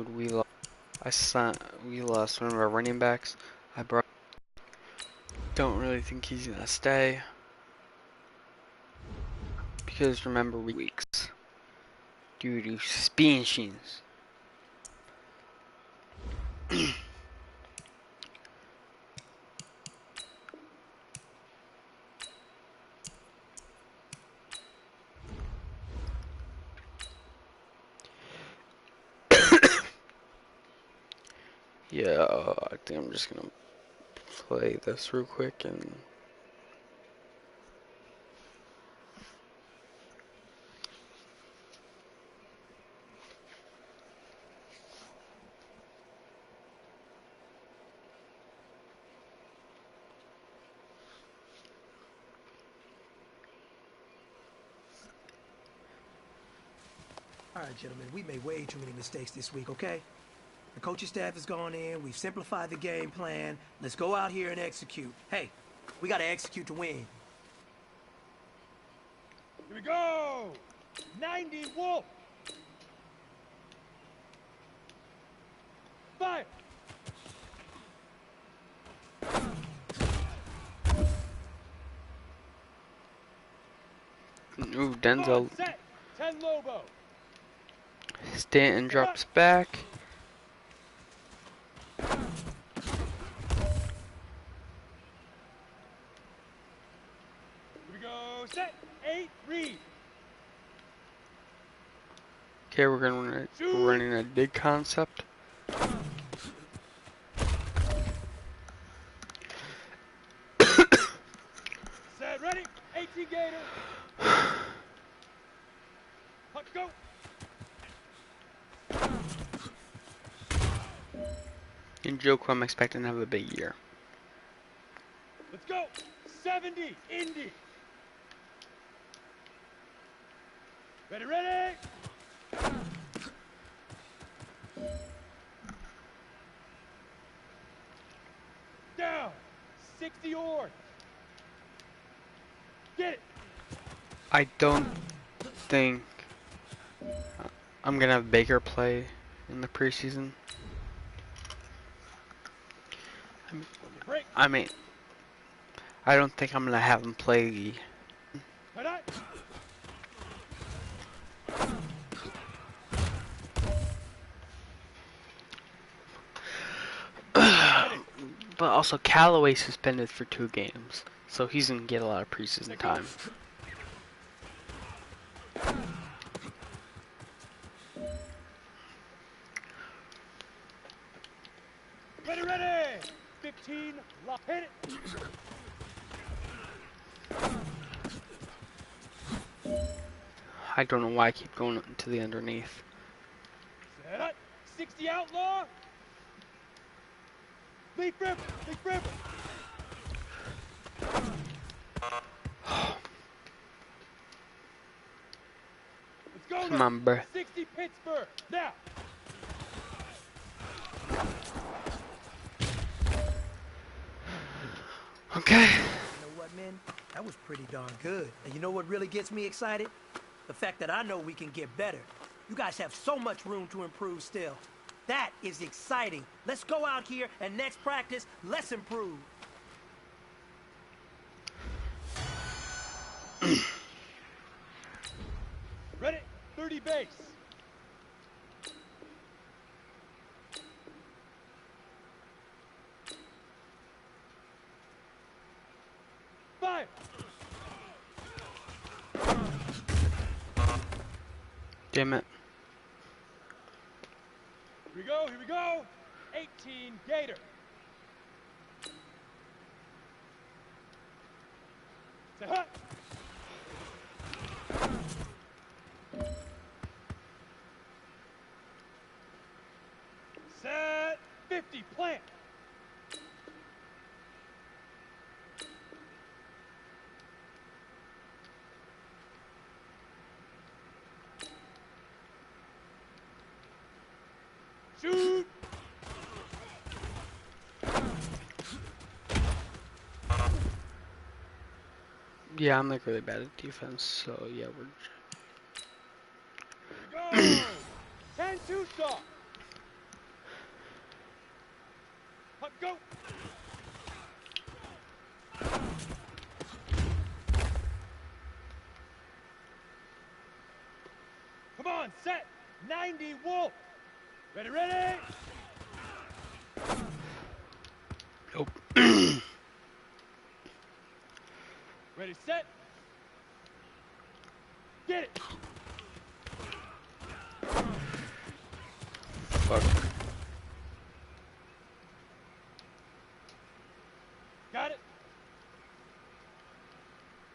mode, we lost one of our running backs. Don't really think he's gonna stay because remember weeks due to speed machines. Yeah, I think I'm just gonna play this real quick and. All right, gentlemen, we made way too many mistakes this week, okay? The coaching staff has gone in, we've simplified the game plan. Let's go out here and execute. Hey, we gotta execute to win. Here we go! 90 Wolf! Fire! Ooh, Denzel. Set! 10 Lobo! Stanton drops back. Here we go! Set! 8 Reed! Okay, we're running a dig concept. Set! Ready! 18 Gator! Let's go! And Joker, I'm expecting to have a big year. Let's go! 70 Indy! Ready, ready! Down! 60 Orange! Get it! I don't think I'm gonna have Baker play in the preseason. Break! I mean, I don't think I'm gonna have him play. But also, Callaway suspended for 2 games, so he's gonna get a lot of preseason time. Ready, ready! 15, lock, hit it! I don't know why I keep going to the underneath. Set! 60 outlaw! Leaf rip! Leaf rip! Let's go! Come on, bro. 60 Pittsburgh! Now! Okay. You know what, man? That was pretty darn good. And you know what really gets me excited? The fact that I know we can get better. You guys have so much room to improve still. That is exciting. Let's go out here and next practice, let's improve. Ready? 30 base! Fire! Damn it. Here we go, here we go! 18 Gator! Say hut! Set 50 plant! Shoot! Yeah, I'm like really bad at defense, so yeah, we're. Go! 10 2 stop! go. Come on, set. 90 Wolf. Ready, ready. Nope. Ready, set. Get it. Fuck. Got it.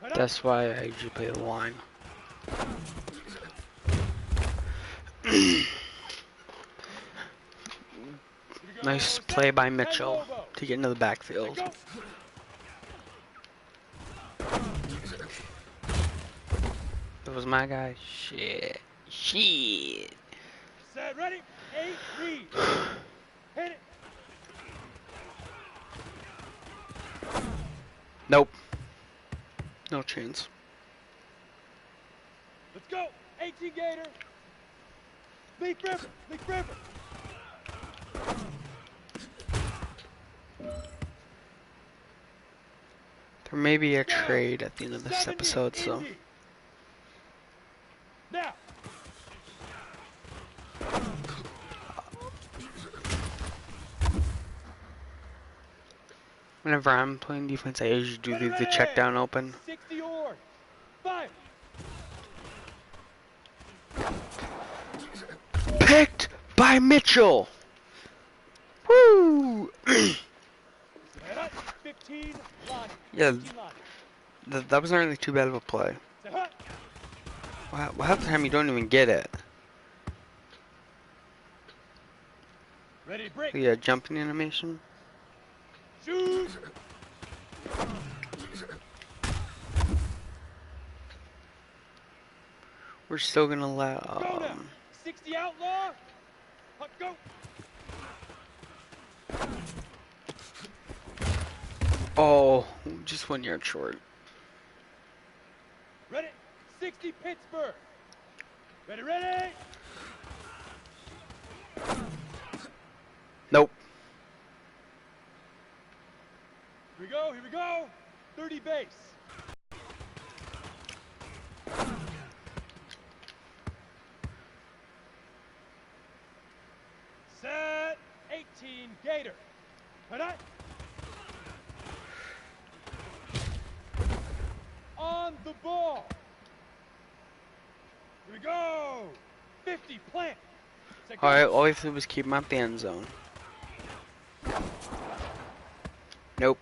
Put up. That's why I usually play the line. Nice play by Mitchell to get into the backfield. That was my guy. Shit. Shit. Set, ready. 8 read. Hit it. Nope. No chance. Let's go. 18 Gator. Leaf River. Leaf River. There may be a trade at the end of this 70, episode, so. Indy. Now. Whenever I'm playing defense, I usually do leave the check down open. 60 or 5. Picked by Mitchell! Woo! 15 Lonnie. Yeah, 15 Lonnie. that wasn't really too bad of a play. Set, hut. Well, half the time you don't even get it. Ready, break. Yeah, jumping animation. Shoot. We're still gonna Go allow. now. 60 outlaw. Hut, go. Oh, just 1 yard short. Ready. 60 Pittsburgh. Ready, ready. Nope. Here we go, here we go. 30 base. Set. 18 Gator. Put up. On the ball. Here we go. 50 plant. Set, go. Alright, all I did was keep him at the end zone. Nope.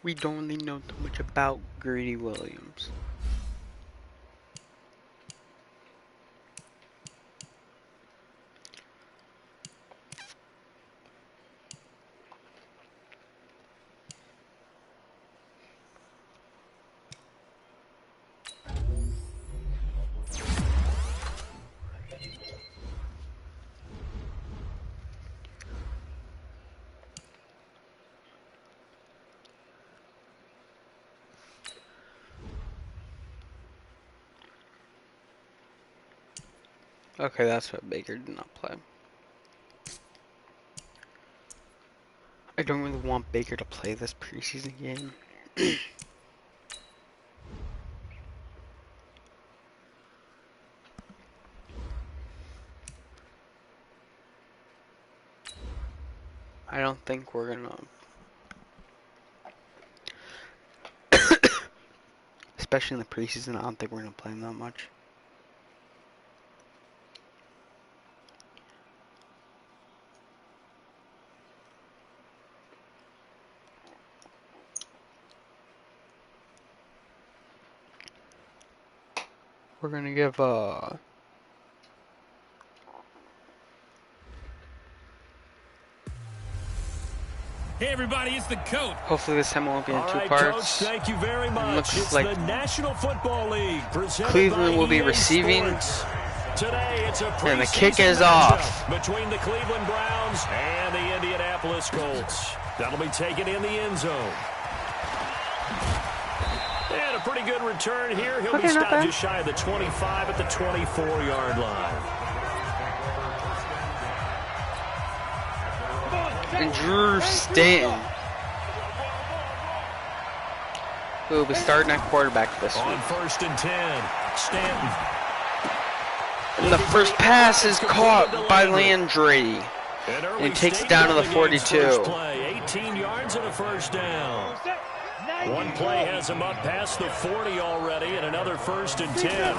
We don't really know too much about Greedy Williams. Okay, that's what Baker did not play. I don't really want Baker to play this preseason game. I don't think we're gonna... Especially in the preseason, I don't think we're gonna play him that much. We're gonna give Hey everybody, it's the coach. Hopefully this time it won't be in All two right, parts. Coach, thank you very much. Looks it's like the National Football League presented Cleveland by will be EA receiving. Sports. Today it's a And the preseason kick is matchup off. between the Cleveland Browns and the Indianapolis Colts. That'll be taken in the end zone. And a pretty good return here. He'll be Okay, not stopped bad. just shy of the 25 at the 24-yard line. And Drew Stanton, who will be starting at quarterback this On week. 1st and 10, Stanton. And the first pass is caught by Landry. And he takes it down to the 42. 18 yards and a first down. One play has him up past the 40 already, and another 1st and 10.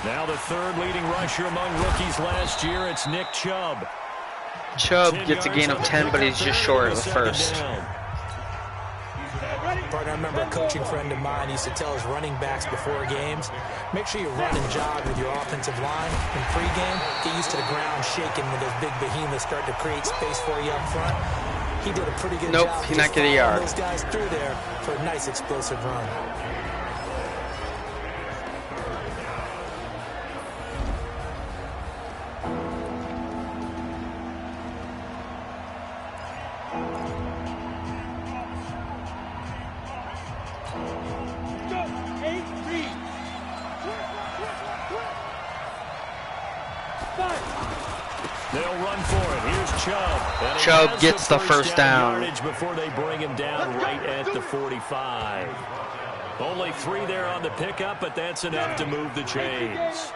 Now the third leading rusher among rookies last year, it's Nick Chubb. Chubb gets a gain of 10, but he's just short of the first. Partner, I remember a coaching friend of mine used to tell his running backs before games, make sure you run and jog with your offensive line in pregame. Get used to the ground shaking when those big behemoths start to create space for you up front. He did a pretty good job. Nope, he's not getting a yard. Those guys through there for a nice explosive run. They'll run for it. Here's Chubb. And he Chubb has gets the first down. yardage before they bring him down right at the 45. Only 3 there on the pickup, but that's enough to move the chains.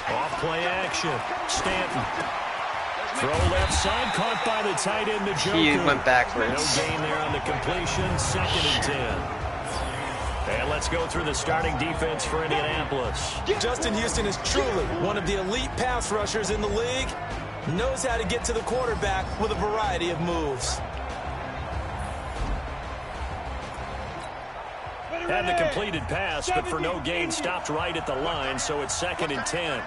Off play action. Stanton. Throw left side, caught by the tight end, Njoku. He went backwards. No gain there on the completion, 2nd and 10. And let's go through the starting defense for Indianapolis. Justin Houston is truly one of the elite pass rushers in the league. Knows how to get to the quarterback with a variety of moves. Had the completed pass, but for no gain, stopped right at the line, so it's 2nd and 10.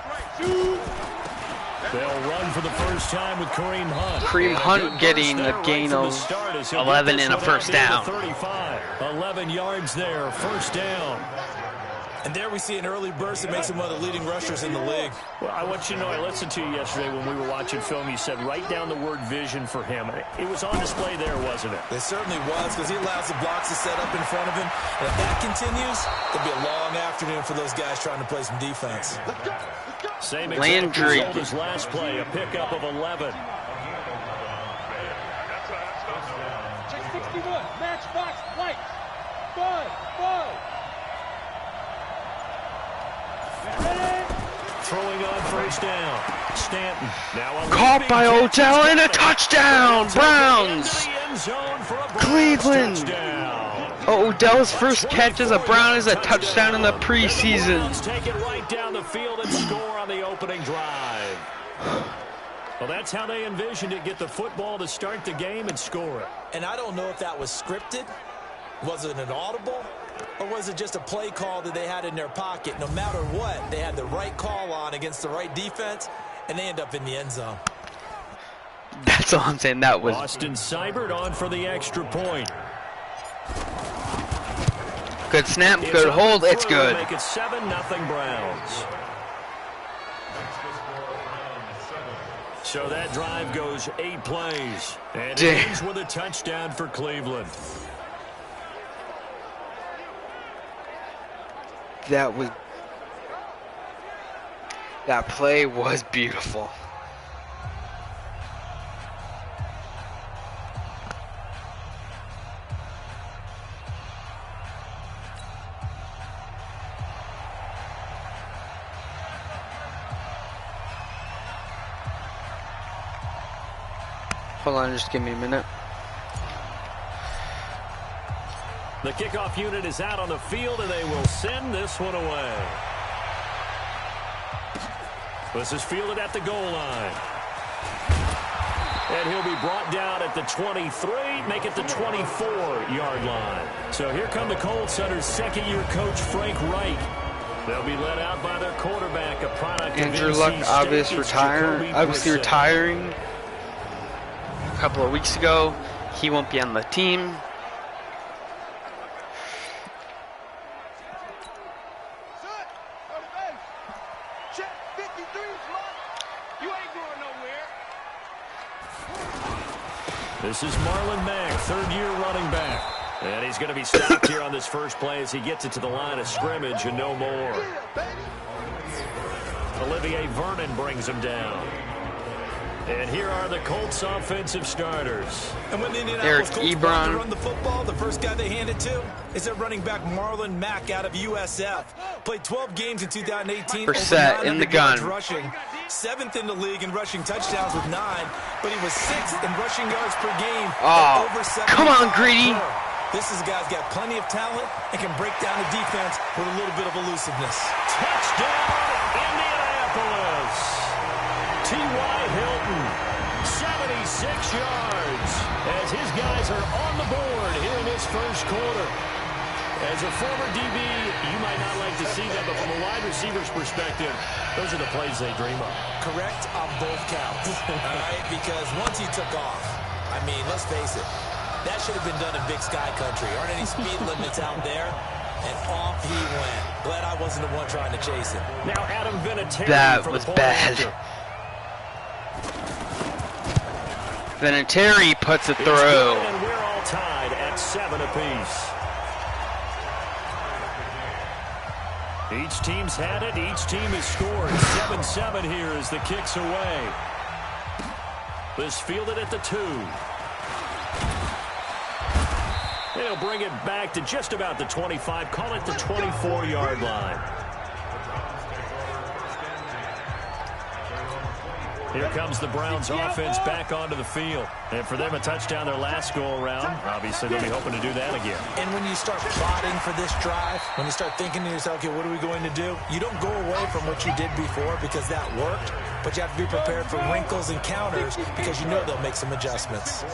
They'll run for the first time with Kareem Hunt. Kareem Hunt getting a gain of 11 and a first down. 11 yards there, first down. And there we see an early burst that makes him one of the leading rushers in the league. Well, I want you to know, I listened to you yesterday when we were watching film. You said write down the word vision for him. It was on display there, wasn't it? It certainly was, because he allows the blocks to set up in front of him. And if that continues, it'll be a long afternoon for those guys trying to play some defense. Same Landry. exact result as last play, a pickup of 11. Check 61. Matchbox lights. 5. Throwing on first down. Stanton. Now a Caught by leaping Odell catch. and a touchdown. Browns. Into the end zone for a Browns Cleveland. touchdown. Odell's first catch as a Brown is a touchdown in the And the preseason. Browns take it right down the field and score on the opening drive. Well, that's how they envisioned it. Get the football to start the game and score it. And I don't know if that was scripted. Was it an audible? Or was it just a play call that they had in their pocket? No matter what, they had the right call on against the right defense, and they end up in the end zone. That's all I'm saying. That was Austin Seibert on for the extra point. good snap, good hold. It's good. Make it 7-0 Browns. So that drive goes 8 plays. And it Damn. ends with a touchdown for Cleveland. That play was beautiful. Hold on, just give me a minute. The kickoff unit is out on the field, and they will send this one away. This is fielded at the goal line. And he'll be brought down at the 23, make it the 24-yard line. So here come the Colts under second-year coach Frank Reich. They'll be led out by their quarterback, a product Andrew of Luck NC obviously State. obviously retiring a couple of weeks ago. He won't be on the team. This is Marlon Mack, third-year running back. And he's going to be stopped here on this first play as he gets it to the line of scrimmage and no more. Olivier Vernon brings him down. And here are the Colts offensive starters. And when the Indianapolis Colts want to run the football, the first guy they hand it to is their running back Marlon Mack out of USF. Played 12 games in 2018. Brissett in the gun. Rushing. 7th in the league in rushing touchdowns with 9, but he was 6th in rushing yards per game. Oh, come on, Greedy. This is a guy who's got plenty of talent and can break down a defense with a little bit of elusiveness. Touchdown, Indianapolis. T.Y. Hilton, 76 yards, as his guys are on the board here in this first quarter. As a former DB, you might not like to see that, but from a wide receiver's perspective, those are the plays they dream of. Correct on both counts, all right? Because once he took off, I mean, let's face it, that should have been done in Big Sky Country. Aren't any speed limits out there? And off he went. Glad I wasn't the one trying to chase him. Now Adam Vinatieri. That was bad. Vinatieri puts it through. And we're all tied at 7 apiece. Each team's had it. Each team has scored. 7-7 here as the kick's away. This fielded at the 2. They'll bring it back to just about the 25. Call it the 24-yard line. Here comes the Browns offense back onto the field. And for them, a touchdown their last go-around. Obviously, they'll be hoping to do that again. And when you start plotting for this drive, when you start thinking to yourself, okay, what are we going to do? You don't go away from what you did before because that worked. But you have to be prepared for wrinkles and counters because you know they'll make some adjustments.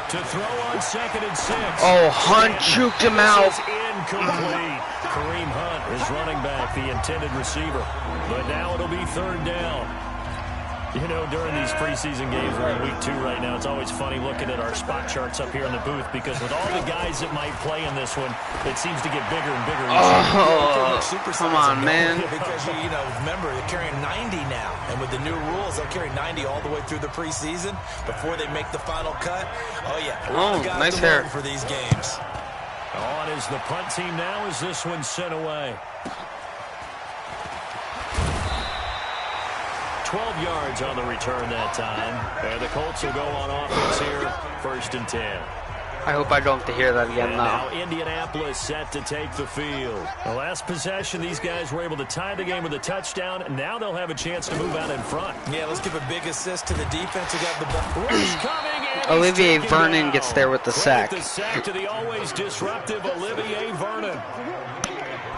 To throw on 2nd and 6. Oh, Hunt juked him out. Incomplete. Kareem Hunt is running back, the intended receiver. But now it'll be 3rd down. You know, during these preseason games, we're in week 2 right now, it's always funny looking at our spot charts up here in the booth because with all the guys that might play in this one, it seems to get bigger and bigger. Oh, come on, man. Because, you know, remember, they're carrying 90 now. And with the new rules, they'll carry 90 all the way through the preseason before they make the final cut. Oh, yeah. A lot of guys nice hair for these games. On is the punt team now as this one's sent away. 12 yards on the return that time. And the Colts will go on offense here, 1st and 10. I hope I don't have to hear that again now Indianapolis set to take the field. The last possession, these guys were able to tie the game with a touchdown, and now they'll have a chance to move out in front. Yeah, let's give a big assist to the defense who got the ball. Olivier Vernon gets there with the sack. The sack to the always disruptive Olivier Vernon.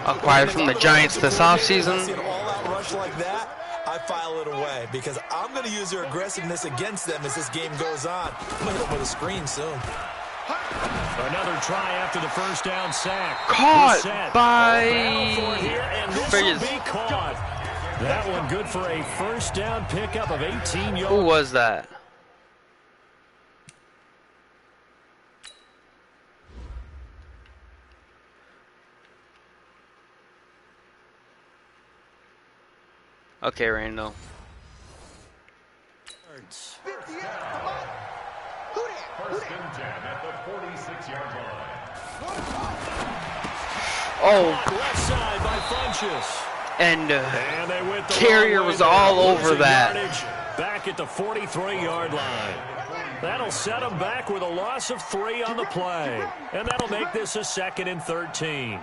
Acquired from the Giants this offseason. An all-out rush like that, I file it away because I'm going to use their aggressiveness against them as this game goes on. I'm going to hit them with a screen soon. Another try after the first down sack. Caught by caught. That one good for a first down pickup of 18 yards. Who was that? Okay, Randall. First and 10 at the 46-yard line. Oh. Left side by Funchess. And they went the Carrier was all over that. Back at the 43-yard line. That'll set them back with a loss of 3 on the play. And that'll make this a 2nd and 13.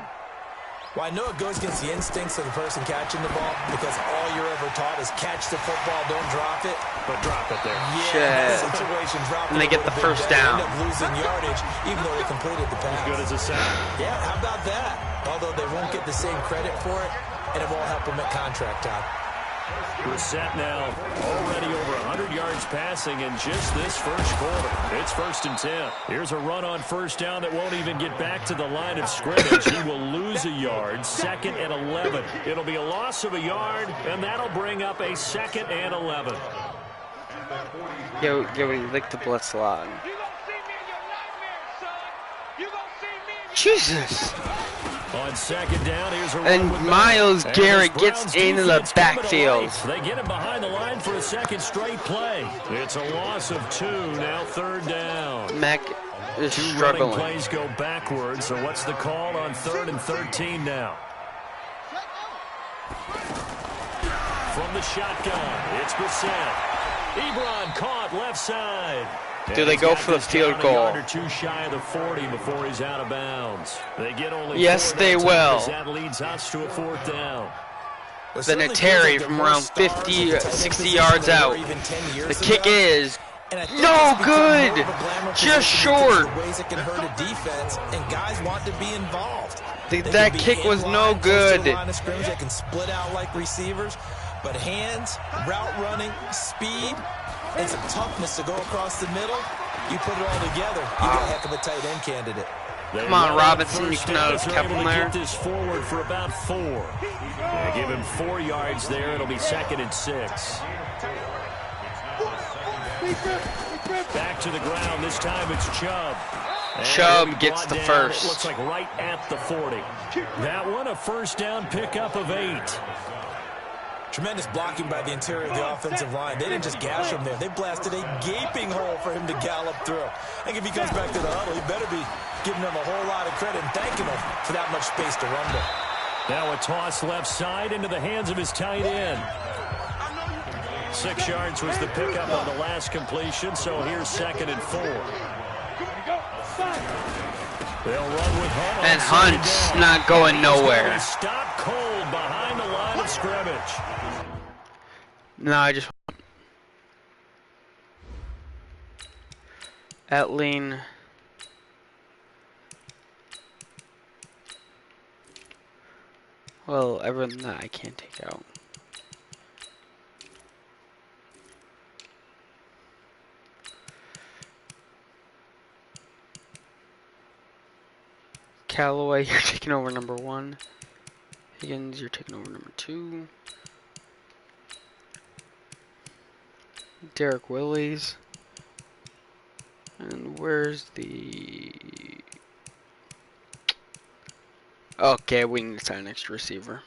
Well, I know it goes against the instincts of the person catching the ball because all you're ever taught is catch the football, don't drop it. But drop it there. Yeah, situation, drop and they get the first down. End up losing yardage, even though they completed the pass. As good as a sack. Yeah, how about that? Although they won't get the same credit for it, and it won't help them at contract time. Brissett now already over 100 yards passing in just this first quarter. It's 1st and 10. Here's a run on first down that won't even get back to the line of scrimmage. He will lose a yard. 2nd and 11. It'll be a loss of a yard, and that'll bring up a 2nd and 11. Yo, he licked the blitz a lot. Jesus! On 2nd down, here's a And run with Myles Matt. Garrett And gets Browns into the defense coming to backfield. life. They get him behind the line for a 2nd straight play. It's a loss of 2, now 3rd down. Mac is 2 running struggling. plays go backwards, so what's the call on 3rd and 13 now? From the shotgun, it's Brissett. Ebron caught left side. Do they go for the field goal? A yard or 2 shy of the 40 before he's out of bounds. They get only Yes, 4 they that time will. as that leads us to a 4th down. Then a Terry from around 50, 60 yards out. The kick is no good. Just short. Ways it can hurt a defense, and guys want to be involved. That kick was no good. They can split out like receivers, but hands, route running, speed, and some toughness to go across the middle. You put it all together, you got a heck of a tight end candidate. Come on, Robinson, you cannot have kept him there. Get this forward for about 4. They give him 4 yards there. It'll be 2nd and 6. Back to the ground. This time it's Chubb. And Chubb gets the down, first. Looks like right at the 40. That one a first down pickup of 8. Tremendous blocking by the interior of the offensive line. They didn't just gash him there. They blasted a gaping hole for him to gallop through. I think if he comes back to the huddle, he better be giving them a whole lot of credit and thanking them for that much space to run with. Now a toss left side into the hands of his tight end. 6 yards was the pickup on the last completion, so here's 2nd and 4. They'll run with Hunt. And Hunt's not going nowhere. Stop cold behind the line of scrimmage. No, I just Etling. Well, everyone that I can't take out. Callaway, you're taking over number 1. Higgins, you're taking over number 2. Derek Willis. And where's the... Okay, we need to sign an extra receiver.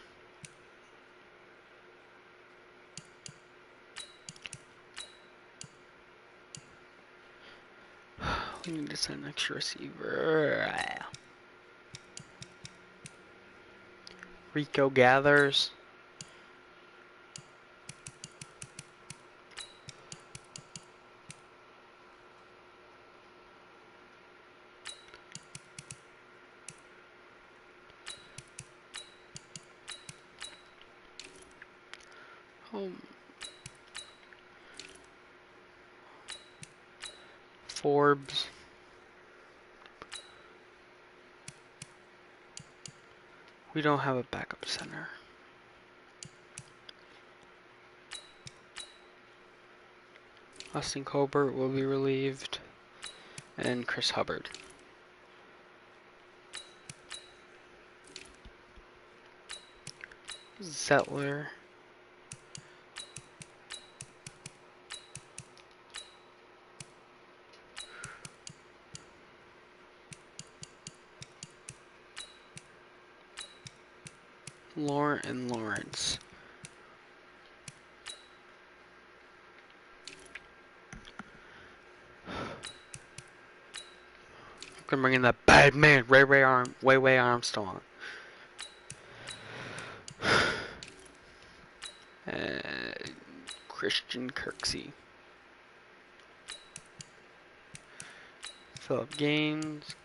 We need to sign an extra receiver. Rico Gathers. Forbes. We don't have a backup center. Austin Colbert will be relieved. And Chris Hubbard. Zettler. Lawrence. I'm gonna bring in that bad man, Ray Armstrong. Christian Kirksey. Philip Gaines.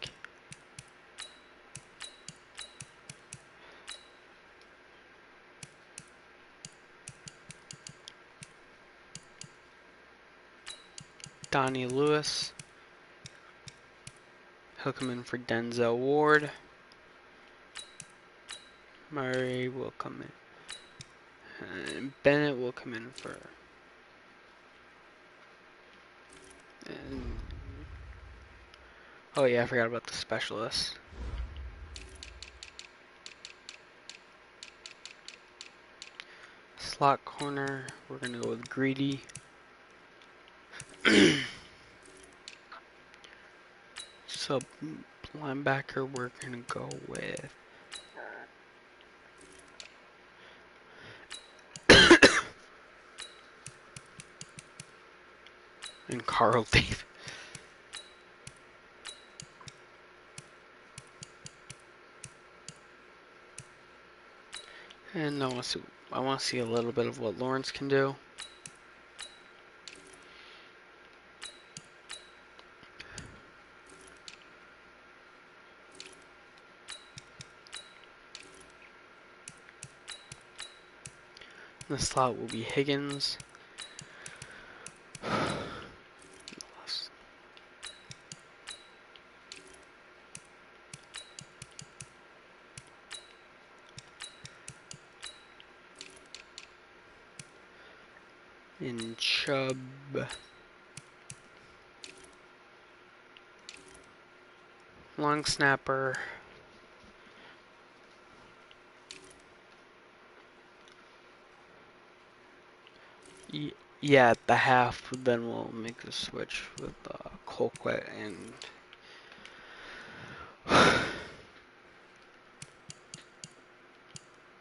Donnie Lewis. He'll come in for Denzel Ward. Murray will come in. And Bennett will come in for. And, oh yeah, I forgot about the specialist. Slot corner, we're gonna go with Greedy. So linebacker, we're gonna go with and Carl Dave. And I want to see a little bit of what Lawrence can do. The slot will be Higgins. And Chubb. Long snapper. Yeah, at the half, then we'll make the switch with Colquitt and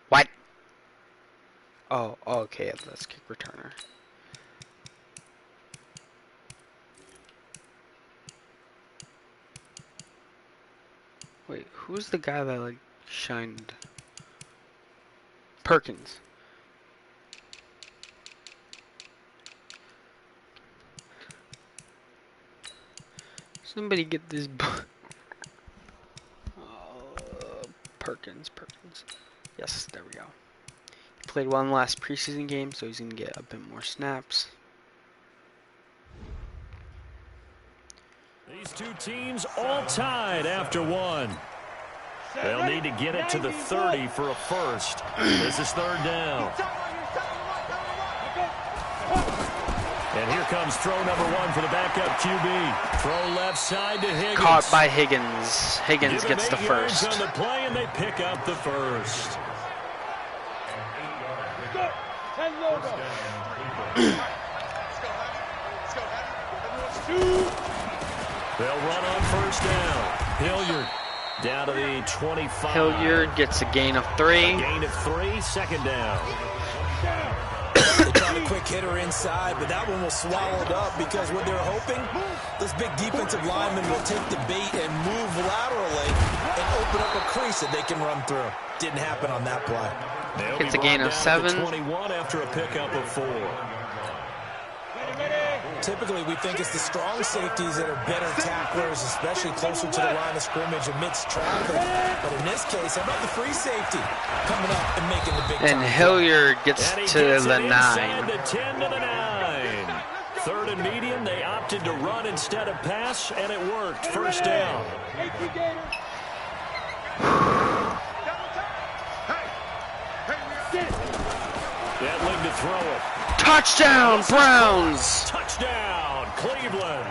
what? Oh, okay, that's kick returner. Wait, who's the guy that like shined? Perkins. Somebody get this. Perkins. Yes, there we go. He played one last preseason game, so he's gonna get a bit more snaps. These two teams all tied after one. They'll need to get it to the 30 for a first. This is third down. And here comes throw number one for the backup QB. Throw left side to Higgins. Caught by Higgins. Higgins gets the first. On the play, and they pick up the first. They'll run on first down. Hilliard down to the 25. Hilliard gets a gain of 3. A gain of 3, second down. They tried a quick hitter inside, but that one was swallowed up because what they're hoping, this big defensive lineman will take the bait and move laterally and open up a crease that they can run through. Didn't happen on that play. It's a gain of 7. 21 after a pickup of 4. Typically, we think it's the strong safeties that are better tacklers, especially closer to the line of scrimmage amidst traffic. But in this case, how about the free safety coming up and making the big time? And Hilliard gets to the 9. The 10 to the 9. Third and medium, they opted to run instead of pass, and it worked. First down. Deadling to throw it. Touchdown, Browns! Touchdown, Cleveland.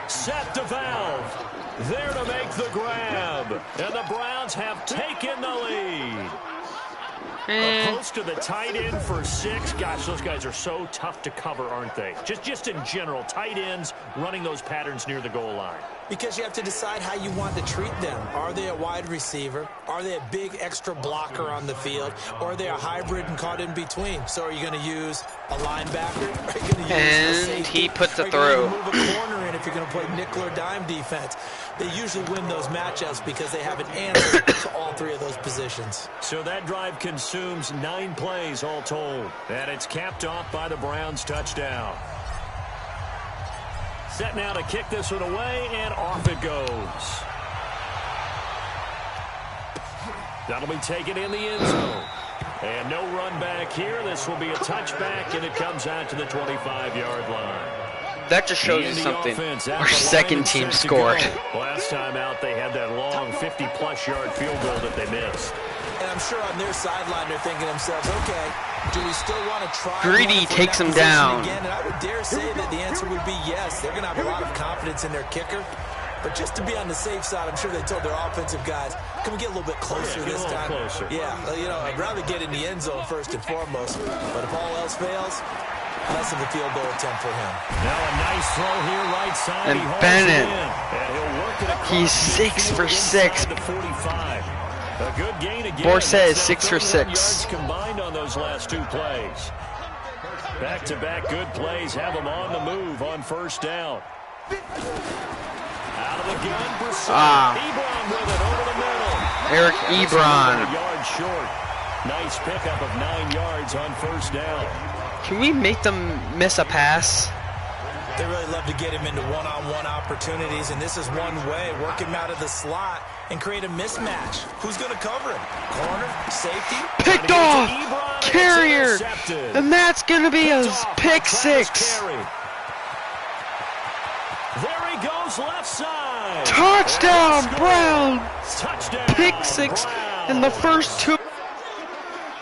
Set the valve. There to make the grab. And the Browns have taken the lead. Post to the tight end for 6. Gosh, those guys are so tough to cover, aren't they? Just in general, tight ends running those patterns near the goal line. Because you have to decide how you want to treat them. Are they a wide receiver? Are they a big extra blocker on the field? Or are they a hybrid and caught in between? So are you going to use a linebacker? Are you going to use a safety? He puts it through. Are you going to move a corner in if you're going to play nickel or dime defense? They usually win those matchups because they have an answer to all 3 of those positions. So that drive consumes 9 plays all told. And it's capped off by the Browns touchdown. Set now to kick this one away, and off it goes. That'll be taken in the end zone. And no run back here. This will be a touchback, and it comes out to the 25-yard line. That just shows you something. Our second team scored. Last time out, they had that long 50-plus yard field goal that they missed. And I'm sure on their sideline they're thinking to themselves, okay, Do we still want to try? Greedy takes him down. Again? And I would dare say that the answer would be yes. They're going to have a lot of confidence in their kicker. But just to be on the safe side, I'm sure they told their offensive guys, can we get a little bit closer this time? Closer. Yeah, you know, I'd rather get in the end zone first and foremost. But if all else fails, less of a field goal attempt for him. Now a nice throw here, right side. And Bennett, he's 6 for 6. To 45. A good gain again. Borsett is 6 for 6. Yards combined on those last 2 plays. Back-to-back good plays have them on the move on first down. Out of the gun, Ebron with it over the middle. Eric Ebron. A yard short. Nice pickup of 9 yards on first down. Can we make them miss a pass? They really love to get him into one-on-one opportunities, and this is one way. Work him out of the slot and create a mismatch. Who's going to cover him? Corner, safety? Picked off! Carrier! And that's going to be a pick 6. There he goes, left side. Touchdown, Brown! Touchdown, Pick 6 in the first 2.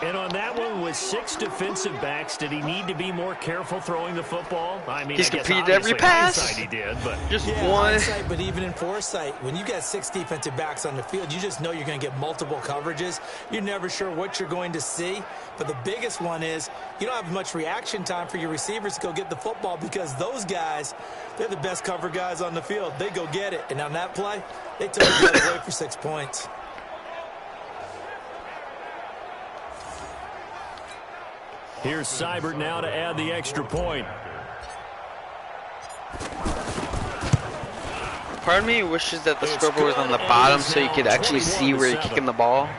And on that one, with 6 defensive backs, did he need to be more careful throwing the football? I mean, He's I guess completed every pass. He did, but just yeah, one. Hindsight, but even in foresight, when you got 6 defensive backs on the field, you just know you're going to get multiple coverages. You're never sure what you're going to see. But the biggest one is you don't have much reaction time for your receivers to go get the football because those guys, they're the best cover guys on the field. They go get it. And on that play, they took it away for 6 points. Here's Seibert now to add the extra point. Part of me wishes that the scoreboard was on the bottom so you could actually see where you're kicking the ball.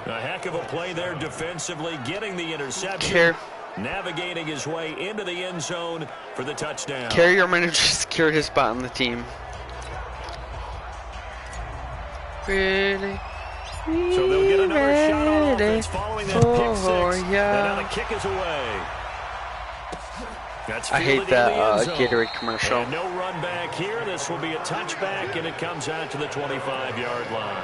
A heck of a play there defensively, getting the interception. Navigating his way into the end zone for the touchdown. Carrier managed to secure his spot on the team. Really? So they'll get another shot on offense following that pick 6. And now the kick is away. I hate that Gatorade commercial. And no run back here. This will be a touchback, and it comes out to the 25-yard line.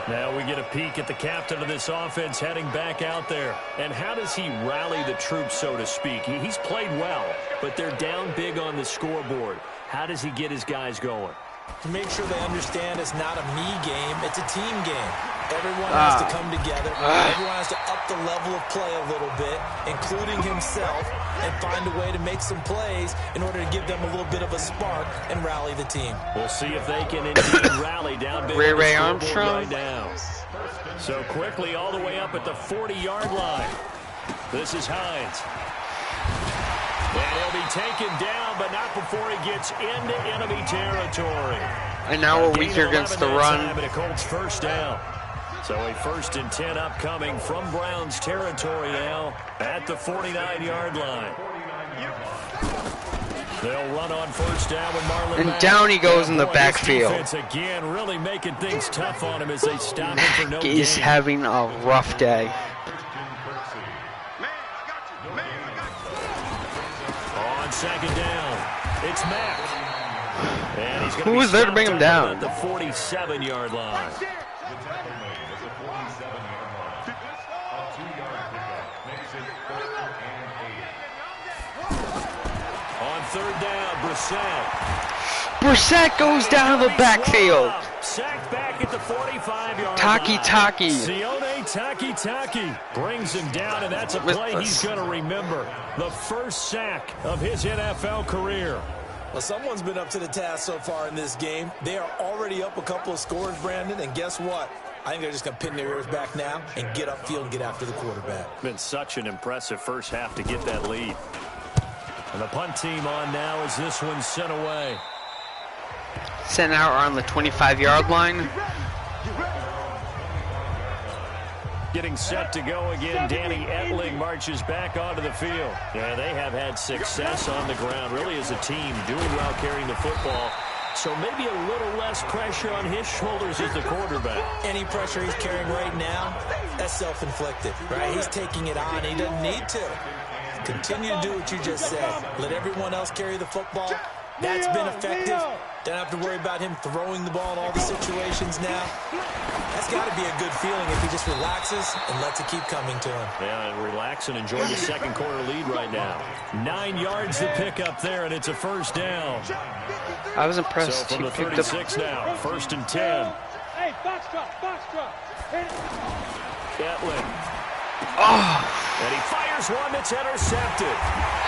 Now we get a peek at the captain of this offense heading back out there. And how does he rally the troops, so to speak? He's played well, but they're down big on the scoreboard. How does he get his guys going? To make sure they understand it's not a me game, it's a team game. Everyone has to come together. Everyone has to up the level of play a little bit, including himself, and find a way to make some plays in order to give them a little bit of a spark and rally the team. We'll see if they can indeed rally down big Ray Armstrong right now. So quickly all the way up at the 40-yard line. This is Hines. And he'll be taken down, but not before he gets into enemy territory. And now we're weaker against the run. And a Colts first down. So a 1st and 10 upcoming from Browns territory now at the 49-yard line. They'll run on first down with Marlon. And down he goes in the backfield. Again, really making things tough on him as they stop him for no gain. He's having a rough day. On second down, it's Mack. And he's Who was there to bring him down? At the 47-yard line. On third down, Brissett goes down to the backfield. Sacked back at the 45-yard Taki. Sione Taki brings him down, and that's a play he's going to remember. The first sack of his NFL career. Well, someone's been up to the task so far in this game. They are already up a couple of scores, Brandon, and guess what? I think they're just going to pin their ears back now and get upfield and get after the quarterback. Been such an impressive first half to get that lead. And the punt team on now as this one's sent away. Sent out on the 25-yard line. Getting set to go again, Danny Etling marches back onto the field. Yeah, they have had success on the ground, really as a team, doing well carrying the football. So maybe a little less pressure on his shoulders as the quarterback. Any pressure he's carrying right now, that's self-inflicted, right? He's taking it on. He doesn't need to. Continue to do what you just said. Let everyone else carry the football That's been effective. Don't have to worry about him throwing the ball in all the situations now. That's got to be a good feeling if he just relaxes and lets it keep coming to him. Yeah, and relax and enjoy the second quarter lead right now. 9 yards to pick up there, and it's a first down. I was impressed. So from the 36 now, 1st and 10. Hey, box drop. Gatlin. Oh, And he fires one that's intercepted.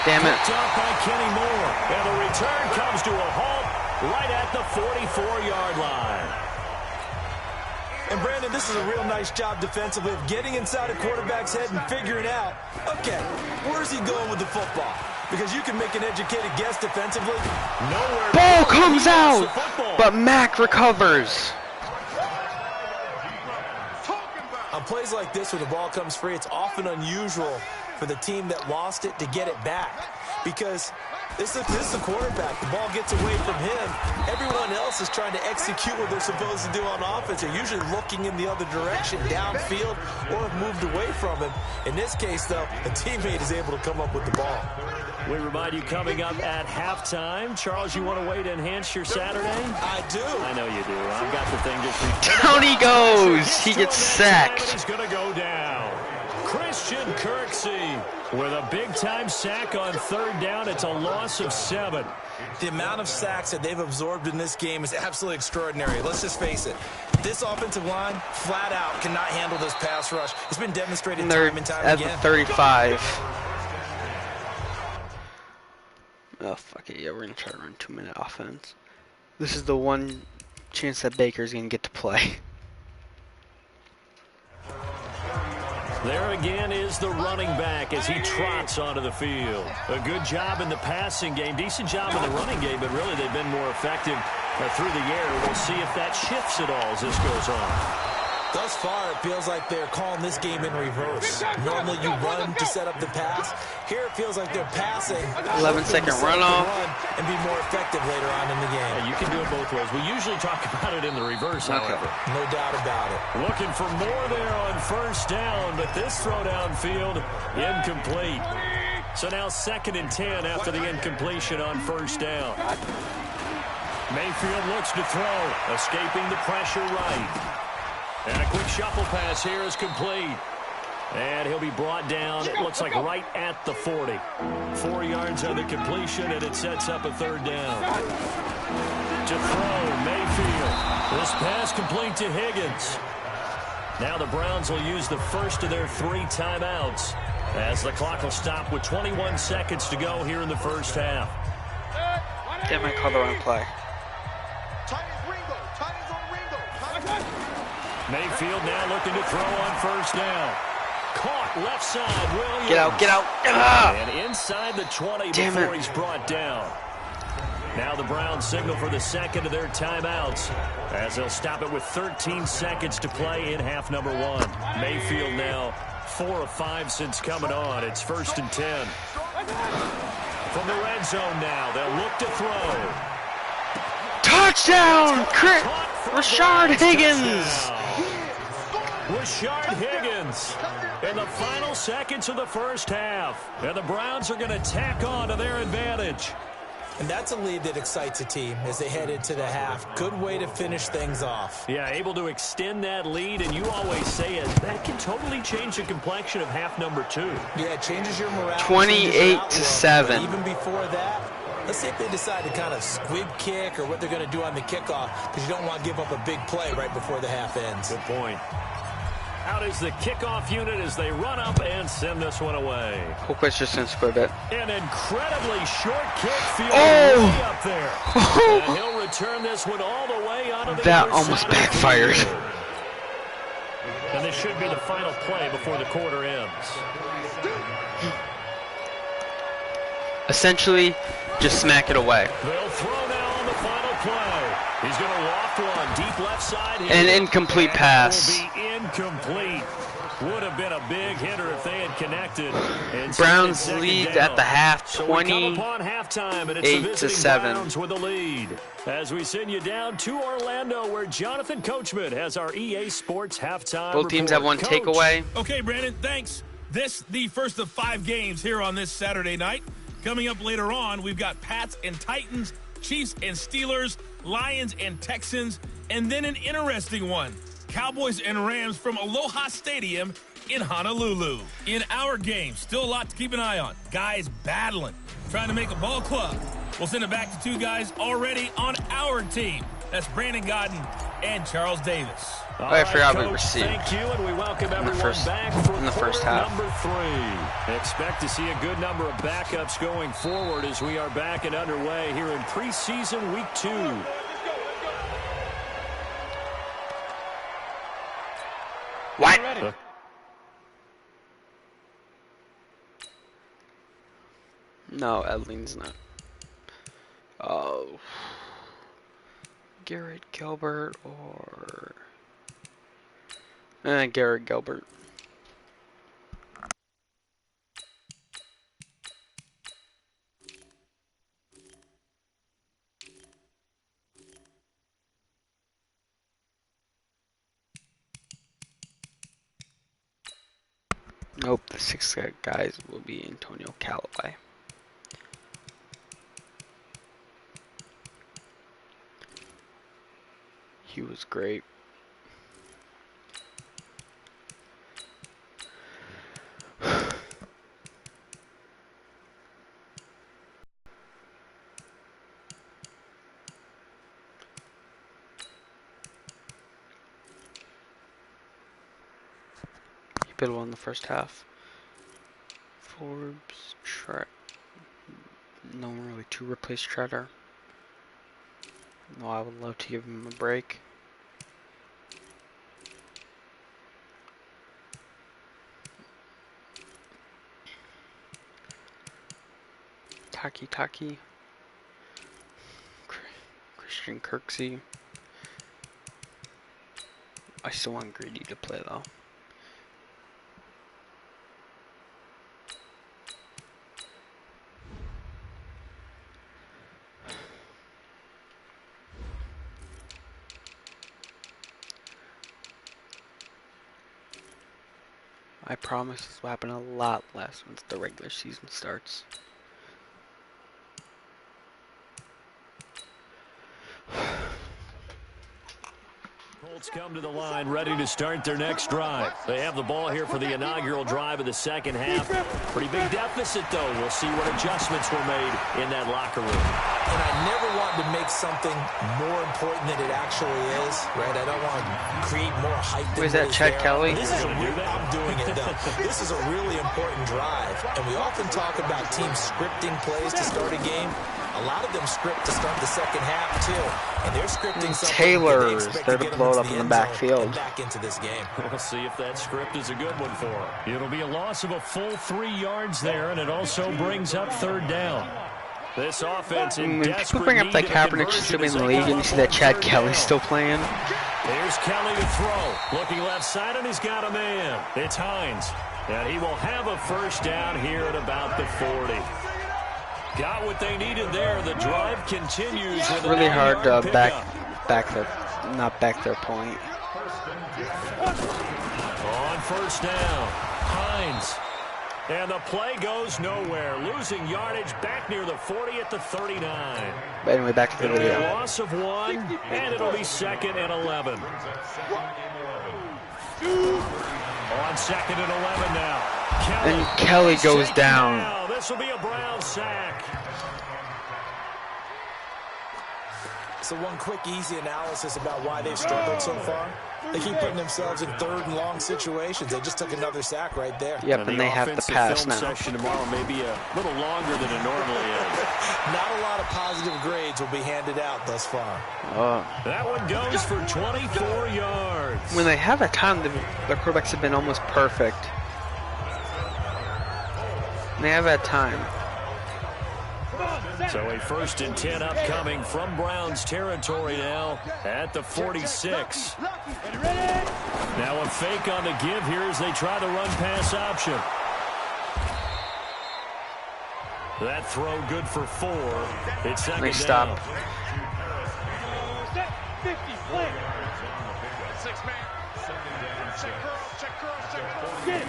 damn it. Picked up by Kenny Moore. And the return comes to a halt right at the 44-yard line. And Brandon, this is a real nice job defensively of getting inside a quarterback's head and figuring out, okay, where's he going with the football? Because you can make an educated guess defensively. Nowhere. Ball comes He out, lost the football. but Mac recovers. On plays like this where the ball comes free, it's often unusual for the team that lost it to get it back. Because this is the quarterback. The ball gets away from him. Everyone else is trying to execute what they're supposed to do on offense. They're usually looking in the other direction, downfield, or have moved away from him. In this case, though, a teammate is able to come up with the ball. We remind you coming up at halftime. Charles, you want a way to enhance your Saturday? I do. I know you do. I've got the thing just... Down he goes. He gets sacked. He's going to go down. Christian Kirksey with a big-time sack on 3rd down. It's a loss of 7. The amount of sacks that they've absorbed in this game is absolutely extraordinary. Let's just face it. This offensive line, flat out, cannot handle this pass rush. It's been demonstrated And they're time and time at again. the 35. Oh, fuck it. Yeah, we're going to try to run 2-minute offense. This is the one chance that Baker's going to get to play. There again is the running back as he trots onto the field. A good job in the passing game, decent job in the running game, but really they've been more effective through the air. We'll see if that shifts at all as this goes on. Thus far, it feels like they're calling this game in reverse. Normally you run to set up the pass. Here it feels like they're passing. 11-second runoff. And be more effective later on in the game. Yeah, you can do it both ways. We usually talk about it in the reverse, however. No doubt about it. Looking for more there on 1st down, but this throw downfield incomplete. So now 2nd and 10 after the incompletion on 1st down. Mayfield looks to throw, escaping the pressure right. And a quick shuffle pass here is complete. And he'll be brought down, it looks like right at the 40. 4 yards on the completion, and it sets up a 3rd down. To throw, Mayfield. This pass complete to Higgins. Now the Browns will use the first of their 3 timeouts as the clock will stop with 21 seconds to go here in the 1st half. Damn, I called the wrong play. Mayfield now looking to throw on 1st down. Caught left side, Williams. Get out, get out. Ah! And inside the 20 Damn before it. he's brought down. Now the Browns signal for the 2nd of their timeouts as they'll stop it with 13 seconds to play in half number 1. Mayfield now 4 of 5 since coming on. It's 1st and 10. From the red zone now, they'll look to throw. Touchdown! Rashard Higgins! Rashard Higgins in the final seconds of the 1st half. And the Browns are going to tack on to their advantage. And that's a lead that excites a team as they head into the half. Good way to finish things off. Yeah, able to extend that lead, and you always say it, that can totally change the complexion of half number 2. Yeah, it changes your morale. 28-7. Even before that, let's see if they decide to kind of squib kick or what they're going to do on the kickoff, because you don't want to give up a big play right before the half ends. Good point. Out is the kickoff unit as they run up and send this one away. Hope it's just in squib it. An incredibly short kick field Oh! way up there. And he'll return this one all the way onto the That other almost side of the backfired. field. And this should be the final play before the quarter ends. Essentially, just smack it away. They'll throw now on the final play. He's going to loft one deep left side. An incomplete pass. Will be incomplete. Would have been a big hitter if they had connected. And Browns second lead down. at the half, So we come upon halftime, and it's the 28-7. Browns with the lead. As we send you down to Orlando, where Jonathan Coachman has our EA Sports halftime Both teams report. have one Coach. takeaway. Okay, Brandon, thanks. This the first of 5 games here on this Saturday night. Coming up later on, we've got Pats and Titans Chiefs and Steelers, Lions and Texans, and then an interesting one, Cowboys and Rams from Aloha Stadium in Honolulu. In our game, still a lot to keep an eye on. Guys battling, trying to make a ball club. We'll send it back to two guys already on our team. That's Brandon Godden and Charles Davis. I forgot we received. Thank you, and we welcome everyone back for in the first half. Number 3. Expect to see a good number of backups going forward as we are back and underway here in preseason week 2. What? No, Edling's not. Oh. Garrett Gilbert or... Garrett Gilbert. Nope, the 6 guys will be Antonio Callaway. He was great. He played well in the first half. Forbes, no one really to replace Treader. No, I would love to give him a break. Taki. Christian Kirksey. I still want Greedy to play though. I promise this will happen a lot less once the regular season starts. Colts come to the line ready to start their next drive. They have the ball here for the inaugural drive of the second half. Pretty big deficit, though. We'll see what adjustments were made in that locker room. And I never want to make something more important than it actually is, right? I don't want to create more hype than Where's that Chad Kelly? This is I'm doing it, though. This is a really important drive, and we often talk about teams scripting plays to start a game. A lot of them script to start the second half, too. And they're scripting something Taylor's there to blow it up in the backfield. Back into this game. We'll see if that script is a good one for him. It'll be a loss of a full 3 yards there, and it also brings up third down. This offense in when people bring up like Kaepernick still in the league, and you see that Chad Kelly's still playing. Here's Kelly to throw. Looking left side, and he's got a man. It's Hines. And he will have a first down here at about the 40. Got what they needed there. The drive continues. It's really hard to not back their point. On first down, Hines. And the play goes nowhere. Losing yardage back near the 40 at the 39. But anyway, back to the video. A loss of 1, and it'll be 2nd and 11. On 2nd and 11 now. And Kelly goes down. This will be a Brown sack. So one quick, easy analysis about why they've struggled so far. They keep putting themselves in 3rd and long situations. They just took another sack right there. Yep, and they have to pass now. Session tomorrow may be a little longer than it normally is. Not a lot of positive grades will be handed out thus far. That one goes for 24 yards. When they have that time, the quarterbacks have been almost perfect. And they have that time. So a 1st and 10 upcoming from Browns territory now at the 46. Now a fake on the give here as they try the run-pass option. That throw good for 4. It's 2nd They stop. down.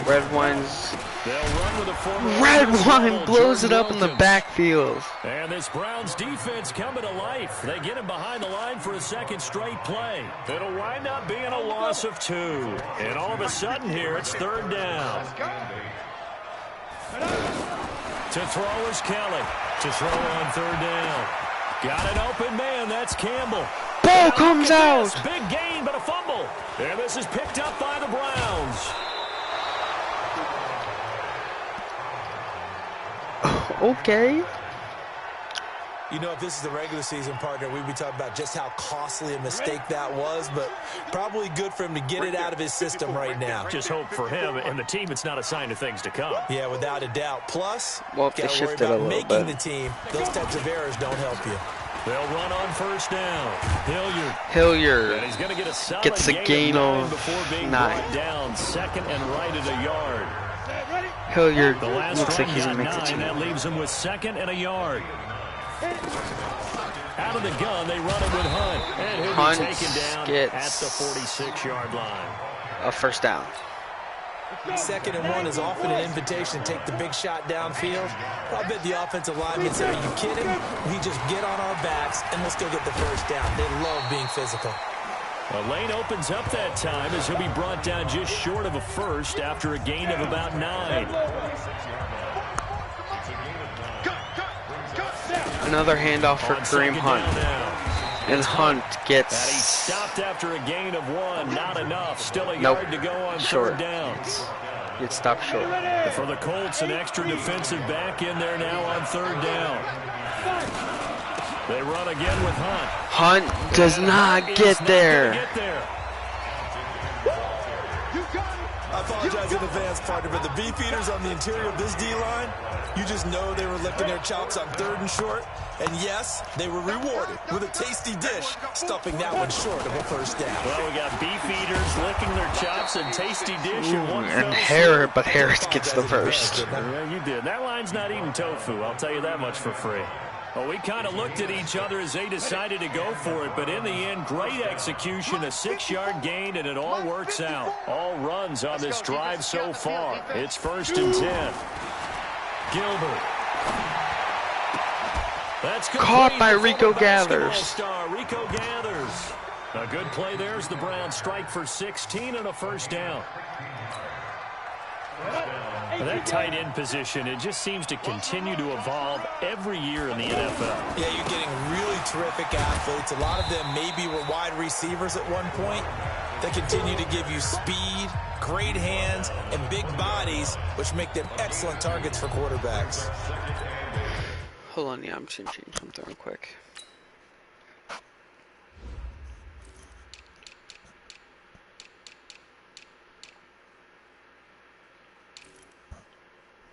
Red ones. They'll run with a former Red Wine Jordan blows it up in the Wilkins. backfield. And this Browns defense coming to life. They get him behind the line for a second straight play. It'll wind up being a loss of 2. And all of a sudden here, it's 3rd down. To throw is Kelly. To throw on 3rd down. Got an open man. That's Campbell. Ball comes out. Big gain, but a fumble. And this is picked up by the Browns. Okay. You know, if this is the regular season, partner, we'd be talking about just how costly a mistake that was, but probably good for him to get it out of his system right now. Just hope for him and the team it's not a sign of things to come. Yeah, without a doubt. Plus, Well, if they gotta worry shifted a about little making bit. the team. Those types of errors don't help you. They'll run on 1st down. And Hilliard he's going to get a solid gets a gain of 9 of before being 9. brought down 2nd and right at a yard. Hilliard The last looks like drive he's got gonna make the 9. team. That leaves him with 2nd and a yard. Out of the gun, they run it with Hunt. And he'll Hunt be taken down gets at the 46-yard line. a 1st down. 2nd and 1 is often an invitation to take the big shot downfield. I bet the offensive linemen say, are you kidding? We just get on our backs and let's go get the 1st down. They love being physical. A lane opens up that time as he'll be brought down just short of a 1st after a gain of about 9. Another handoff for On Kareem 2nd Hunt. down now. And Hunt And he gets stopped after a gain of 1. Not enough. Still a Nope. yard to go on Short. 3rd down. gets stopped short. For the Colts, an extra defensive back in there now on 3rd down. They run again with Hunt. Hunt does not get there. I apologize in advance, partner, but the beefeaters on the interior of this D-line, you just know they were licking their chops on 3rd and short. And yes, they were rewarded with a tasty dish, stuffing that one short of a 1st down. Well, we got beefeaters licking their chops and tasty dish. And Harris, but Harris gets the 1st. Yeah, you did. That line's not eating tofu. I'll tell you that much for free. Well, we kind of looked at each other as they decided to go for it, but in the end, great execution, a 6-yard gain, and it all works out. All runs on this drive so far. It's 1st and 10. Gilbert. That's Caught by complete. Rico The basketball Gathers. star, Rico Gathers. A good play there's the Browns strike for 16 and a 1st down. That tight end position, it just seems to continue to evolve every year in the NFL. Yeah, you're getting really terrific athletes. A lot of them maybe were wide receivers at one point. They continue to give you speed, great hands, and big bodies, which make them excellent targets for quarterbacks. Hold on, yeah, I'm just gonna change something real quick.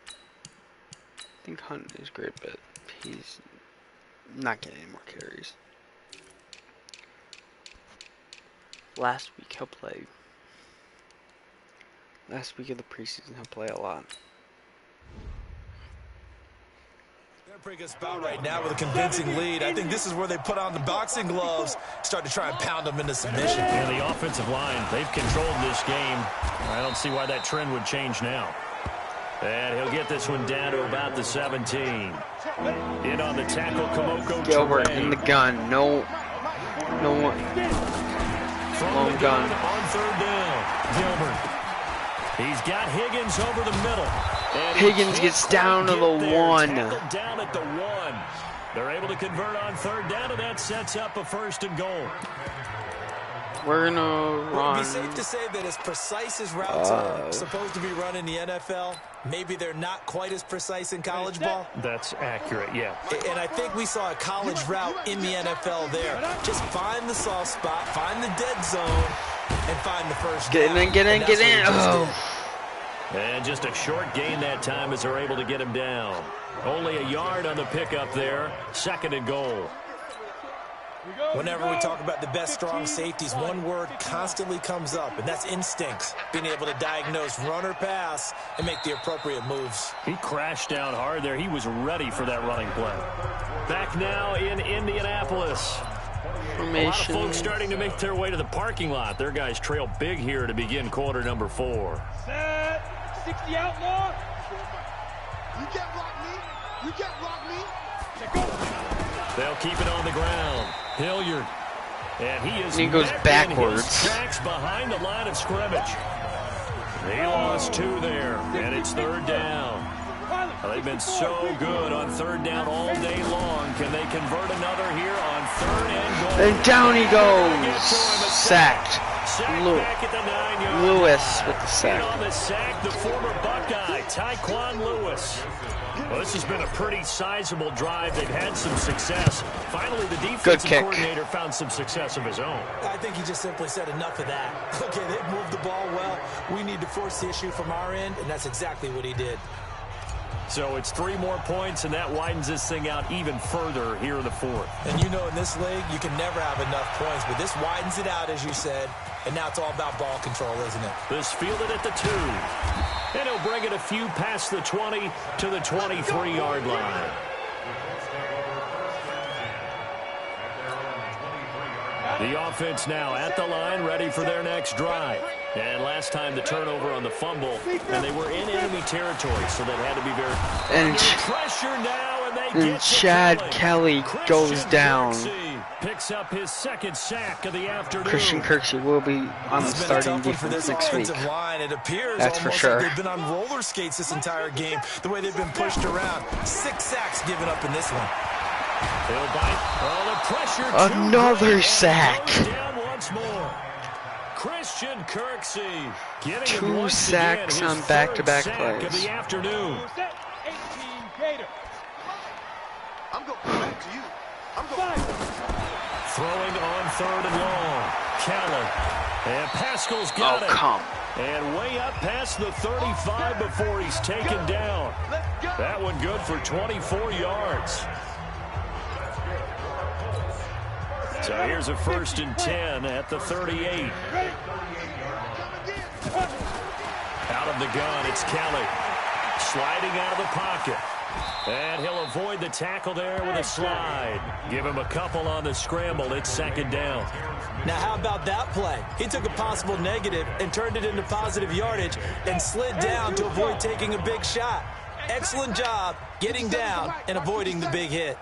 I think Hunt is great, but he's not getting any more carries. Last week he'll play. Last week of the preseason he'll play a lot. They're in a pretty good spot right now with a convincing lead. I think this is where they put on the boxing gloves, start to try and pound them into submission. And the offensive line, they've controlled this game. I don't see why that trend would change now. And he'll get this one down to about the 17. In on the tackle, Kamoko Gilbert Turay. in the gun. No one. From Long the gun. on 3rd down. Gilbert. He's got Higgins over the middle. And he Higgins can't gets quite down to get the there. 1. Tackled down at the 1. They're able to convert on 3rd down, and that sets up a 1st and goal. We're gonna Would it run. be safe to say that as precise as routes are supposed to be run in the NFL, maybe they're not quite as precise in college ball? That's accurate, yeah. And I think we saw a college route in the NFL there. Just find the soft spot, find the dead zone, and find the 1st Get down. in, get in, And get that's in. what he just Oh. did. And just a short gain that time as they're able to get him down. Only a yard on the pickup there. 2nd and goal. Whenever we talk about the best strong safeties, one word constantly comes up, and that's instincts. Being able to diagnose run or pass and make the appropriate moves. He crashed down hard there. He was ready for that running play. Back now in Indianapolis. A lot of Formation. folks starting to make their way to the parking lot. Their guys trail big here to begin quarter number 4. Set. 60 outlaw. You can't block me. They'll keep it on the ground. Hilliard. And he goes backwards. Sacks behind the line of scrimmage. He lost 2 there, and it's 3rd down. They've been so good on 3rd down all day long. Can they convert another here on 3rd and goal? And down he goes. Sacked. Back at the 9-yard Lewis line. with the sack. And on the sack, the former Buckeye, Tyquan Lewis. Well, this has been a pretty sizable drive. They've had some success. Finally, the defensive coordinator found some success of his own. I think he just simply said enough of that. Okay, they've moved the ball well. We need to force the issue from our end, and that's exactly what he did. So it's 3 more points, and that widens this thing out even further here in the 4th. And you know in this league, you can never have enough points, but this widens it out, as you said, and now it's all about ball control, isn't it? This fielded at the 2. And he'll bring it a few past the 20 to the 23-yard line. The offense now at the line, ready for their next drive. And last time the turnover on the fumble, and they were in enemy territory, so that had to be very... And pressure now, and they get Chad Kelly goes down. Picks up his 2nd sack of the afternoon. Christian Kirksey will be on the starting defense next week. Line. It appears that's for sure. Like they've been on roller skates this entire game, the way they've been pushed around. 6 sacks given up in this one. He'll bite. Oh, the pressure. Another sack. Down once more. Christian Kirksey getting 2 sacks on back-to-back plays. Of the afternoon. 18 Gator. I'm going back to you. I'm going. Throwing on 3rd and long. Kelly. And Pascal's got it. Come. And way up past the 35 before he's taken down. That one good for 24 yards. So here's a 1st and 10 at the 38. Out of the gun, it's Kelly. Sliding out of the pocket. And he'll avoid the tackle there with a slide. Give him a couple on the scramble. It's 2nd down. Now, how about that play? He took a possible negative and turned it into positive yardage and slid down to avoid taking a big shot. Excellent job getting down and avoiding the big hit.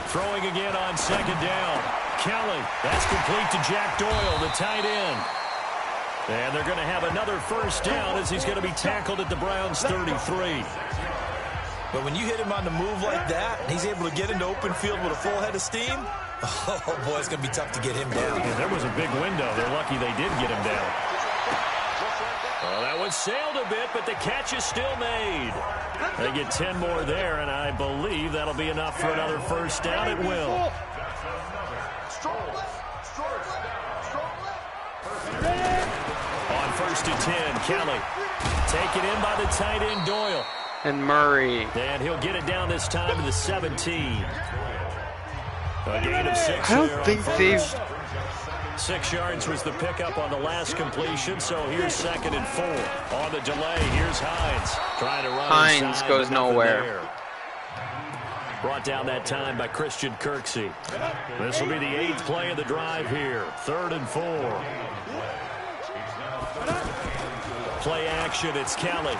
Throwing again on 2nd down. Kelly, that's complete to Jack Doyle, the tight end. And they're going to have another 1st down as he's going to be tackled at the Browns' 33. But when you hit him on the move like that, and he's able to get into open field with a full head of steam, oh, boy, it's going to be tough to get him down. Yeah, there was a big window. They're lucky they did get him down. Well, that one sailed a bit, but the catch is still made. They get 10 more there, and I believe that'll be enough for another 1st down. It will. On 1st and 10, Kelly. Taken in by the tight end, Doyle. And Murray. And he'll get it down this time to the 17. A gain of 6 I don't think they've... 6 yards was the pickup on the last completion, so here's 2nd and 4. On the delay, here's Hines. Trying to run Hines inside, goes nowhere. there. Brought down that time by Christian Kirksey. This will be the 8th play of the drive here. 3rd and 4. Play action, it's Kelly.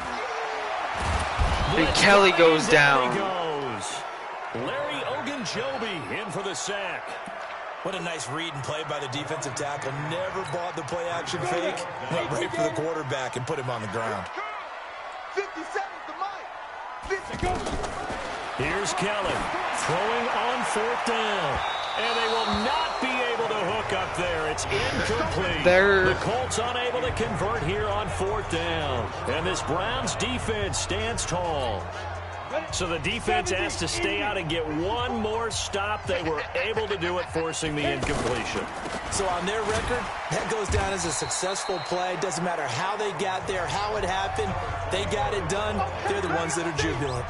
And Kelly goes down. Larry Ogunjobi in for the sack. What a nice read and play by the defensive tackle. Never bought the play action fake. Went right for the quarterback and put him on the ground. 57's the mic. Here's Kelly throwing on 4th down. And they will not be able to hook up there. It's incomplete. The Colts unable to convert here on 4th down. And this Browns defense stands tall. So the defense has to stay out and get one more stop. They were able to do it, forcing the incompletion. So on their record, that goes down as a successful play. Doesn't matter how they got there, how it happened. They got it done. They're the ones that are jubilant.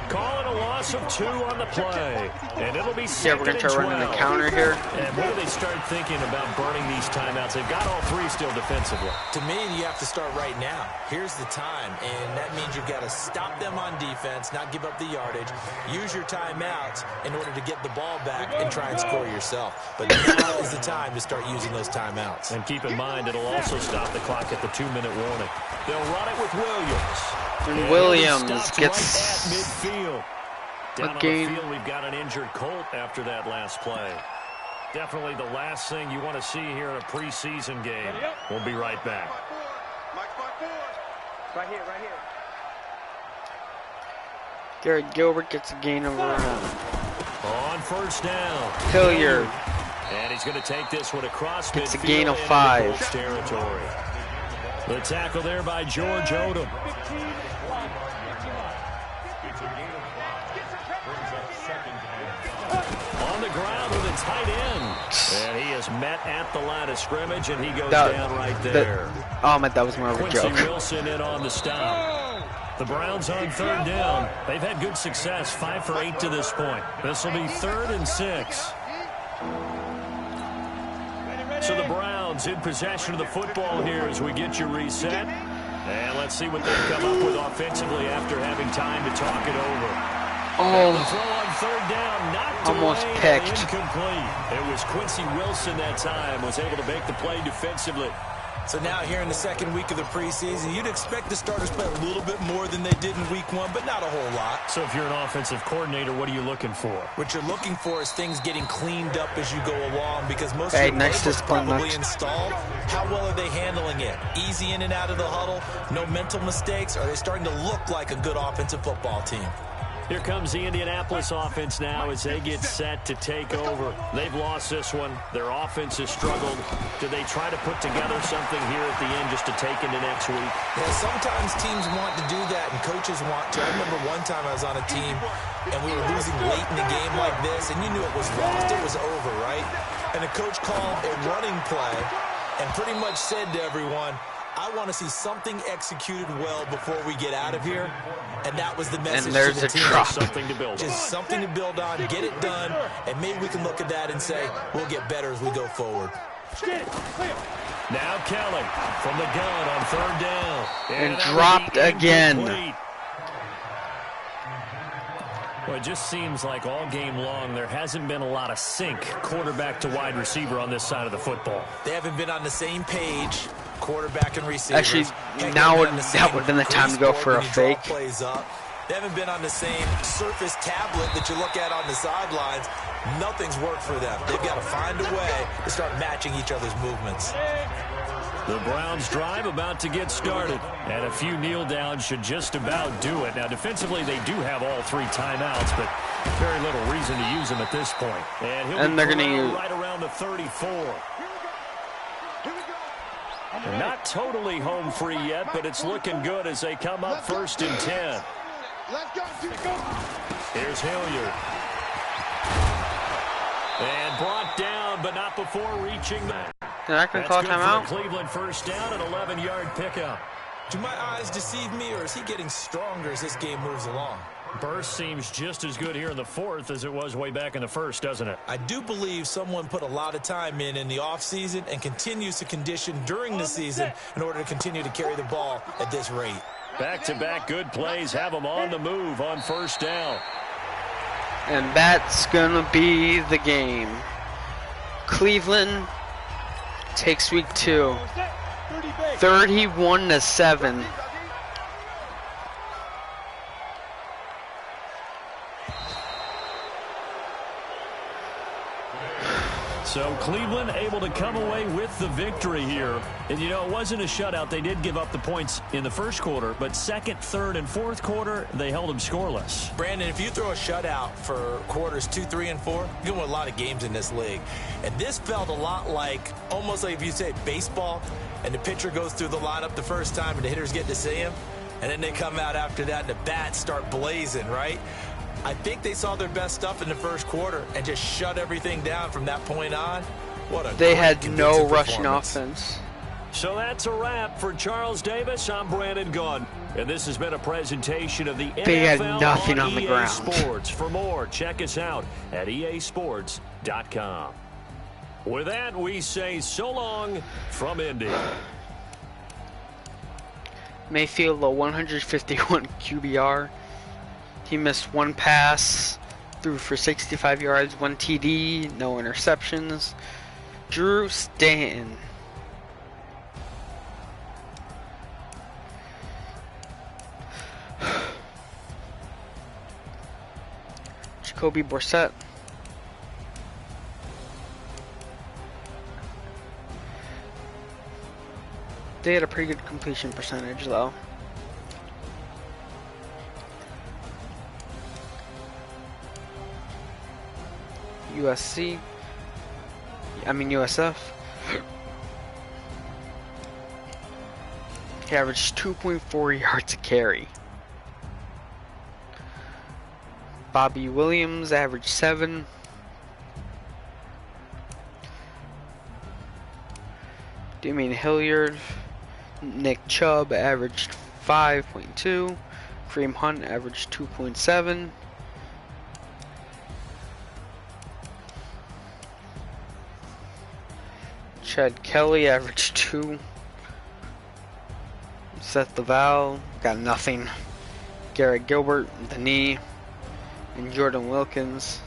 Call it a loss of 2 on the play. And it'll be 2nd we're going to try running the counter here. And when do they start thinking about burning these timeouts? They've got all 3 still defensively. To me, you have to start right now. Here's the time, and that means you've got to stop them on defense, not give up the yardage. Use your timeouts in order to get the ball back and try and score yourself. But now is the time to start using those timeouts. timeouts. And keep in mind, it'll also stop the clock at the 2-minute warning. They'll run it with Williams. And Williams gets right at midfield. Down on the gain. field, we've got an injured Colt after that last play. Definitely the last thing you want to see here in a preseason game. We'll be right back. Right here, right here. Garrett Gilbert gets a gain of around. On first down. Hilliard And he's going to take this one across gets a midfield gain of into 5. Colts territory. The tackle there by George Odom. On the ground with a tight end. And he is met at the line of scrimmage, and he goes down right there. Oh, man, that was more of a Quincy joke. Wilson in on the stop. The Browns on third down. They've had good success, 5 for 8 to this point. This will be 3rd and 6. So the Browns in possession of the football here as we get you reset. And let's see what they've come up with offensively after having time to talk it over. And the throw on third down, knocked Almost away, picked. incomplete. It was Quincy Wilson that time, was able to make the play defensively. So now here in the second week of the preseason, you'd expect the starters to play a little bit more than they did in week 1, but not a whole lot. So if you're an offensive coordinator, what are you looking for? What you're looking for is things getting cleaned up as you go along, because most of Hey, your next playbook's discipline, probably next. installed. How well are they handling it? Easy in and out of the huddle, no mental mistakes? Are they starting to look like a good offensive football team? Here comes the Indianapolis offense now as they get set to take over. They've lost this one. Their offense has struggled. Do they try to put together something here at the end just to take into next week? Yeah, sometimes teams want to do that and coaches want to. I remember one time I was on a team and we were losing late in a game like this, and you knew it was lost. It was over, right? And the coach called a running play and pretty much said to everyone, I want to see something executed well before we get out of here. And that was the message And there's to the a team. drop. Something to build on. Just something to build on, get it done, and maybe we can look at that and say, we'll get better as we go forward. Now Kelly from the gun on third down. And that dropped will be again. incomplete. Well, it just seems like all game long there hasn't been a lot of sync quarterback to wide receiver on this side of the football. They haven't been on the same page, quarterback and receiver. Actually, that would have been the time to go for a fake. Plays up. They haven't been on the same surface tablet that you look at on the sidelines. Nothing's worked for them. They've got to find a way to start matching each other's movements. The Browns drive about to get started, and a few kneel downs should just about do it. Now, defensively, they do have all 3 timeouts, but very little reason to use them at this point. And they're going to use right around the 34. They're not totally home free yet, but it's looking good as they come up 1st and 10. Here's Hilliard. And brought down, but not before reaching that. They're not going to call a timeout? Cleveland first down, an 11-yard pickup. Do my eyes deceive me, or is he getting stronger as this game moves along? Burst seems just as good here in the 4th as it was way back in the 1st, doesn't it? I do believe someone put a lot of time in the offseason and continues to condition during the season in order to continue to carry the ball at this rate. Back-to-back good plays have them on the move on first down. And that's going to be the game. Cleveland takes week 2. 31-7. So Cleveland able to come away with the victory here. And, you know, it wasn't a shutout. They did give up the points in the first quarter, but second, third, and fourth quarter, they held them scoreless. Brandon, if you throw a shutout for quarters 2, 3, and 4, you're going to win a lot of games in this league. And this felt a lot like, almost like if you say baseball, and the pitcher goes through the lineup the first time and the hitters get to see him, and then they come out after that and the bats start blazing, right? I think they saw their best stuff in the first quarter and just shut everything down from that point on. What a They great, had no convincing rushing performance. offense. So that's a wrap for Charles Davis. I'm Brandon Gunn. And this has been a presentation of the They had NFL nothing on the EA ground. Sports. For more, check us out at easports.com. With that, we say so long from Indy. Mayfield, a 151 QBR. He missed 1 pass, threw for 65 yards, 1 TD, no interceptions. Drew Stanton. Jacoby Brissett. They had a pretty good completion percentage though. USF. He averaged 2.4 yards a carry. Bobby Williams averaged 7. Damian Hilliard. Nick Chubb averaged 5.2. Kareem Hunt averaged 2.7. Chad Kelly averaged 2. Seth Laval got nothing. Garrett Gilbert, the knee. And Jordan Wilkins.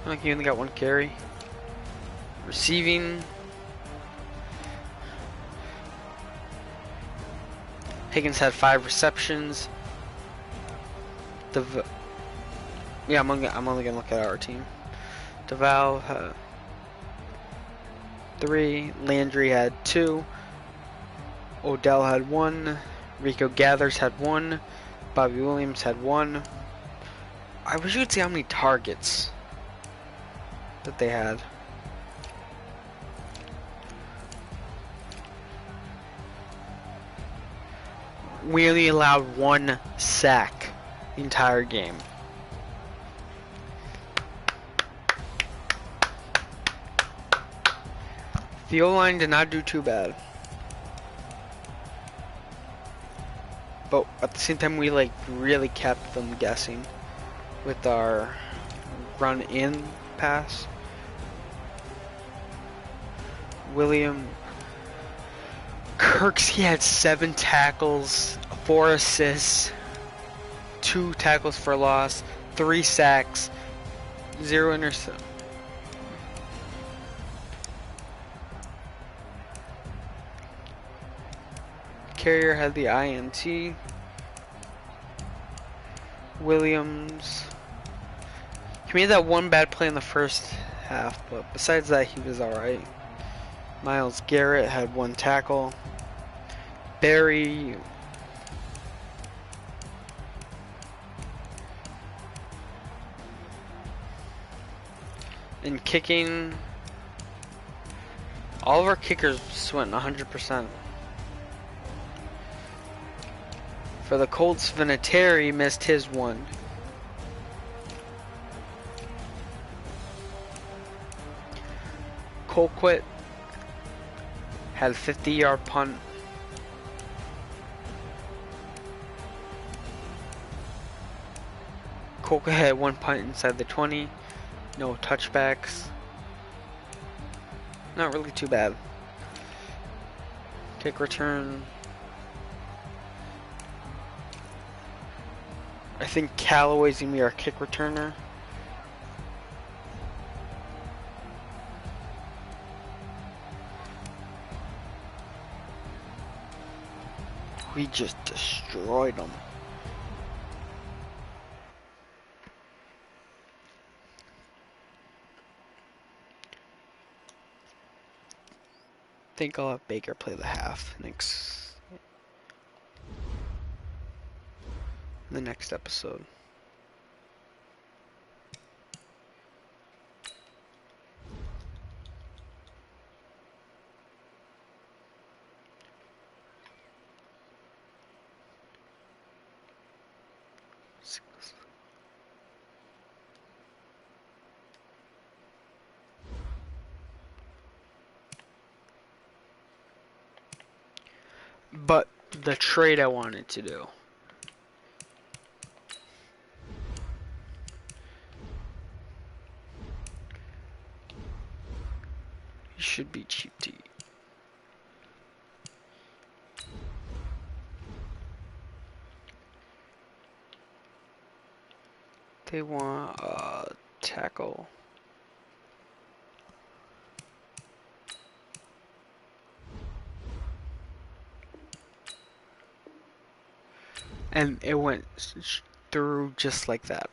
I think he only got 1 carry. Receiving. Higgins had 5 receptions. I'm only gonna look at our team. DeVal had 3. Landry had 2. Odell had 1. Rico Gathers had 1. Bobby Williams had 1. I wish you could see how many targets that they had. We only allowed 1 sack the entire game. The O-line did not do too bad. But at the same time, we like really kept them guessing with our run-in pass. William Kirksey had 7 tackles, 4 assists, 2 tackles for loss, 3 sacks, 0 interceptions. Carrier had the INT. Williams, he made that 1 bad play in the first half, but besides that, he was alright. Myles Garrett had 1 tackle. Barry in kicking, all of our kickers just went 100%. For the Colts, Vinatieri missed his 1. Colquitt had a 50-yard punt. Colquitt had 1 punt inside the 20. No touchbacks. Not really too bad. Kick return. I think Callaway's gonna be our kick returner. We just destroyed them. I think I'll have Baker play the half the next episode. But the trade I wanted to do. Should be cheap to eat. They want a tackle. And it went through just like that.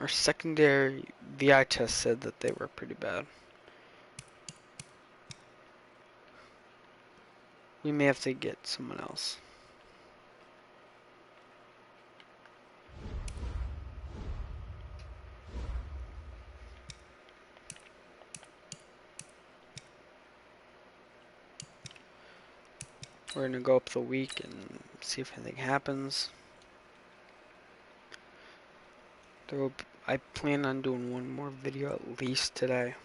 Our secondary, the eye test said that they were pretty bad. We may have to get someone else. We're gonna go up the week and see if anything happens. I plan on doing one more video at least today.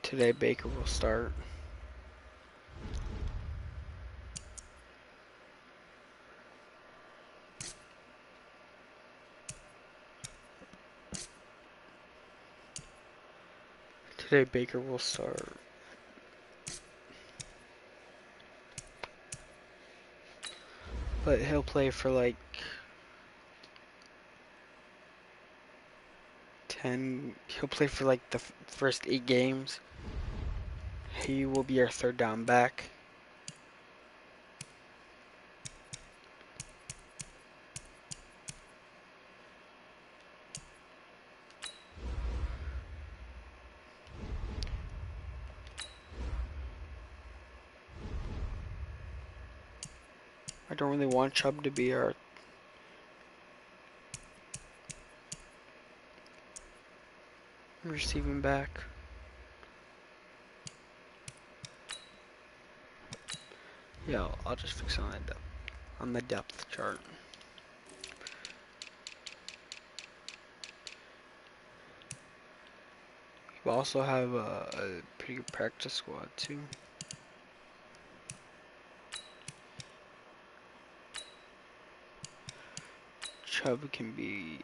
Today Baker will start. Today Baker will start. But he'll play for like 10. He'll play for like the first 8 games. He will be our third down back. I don't really want Chubb to be our receiving back. Yeah, I'll just fix it on the depth chart. We also have a pretty good practice squad too. Chubb can be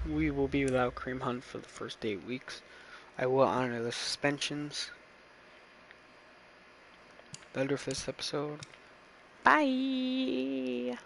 we will be without Kareem Hunt for the first 8 weeks. I will honor the suspensions. That'll do for this episode. Bye!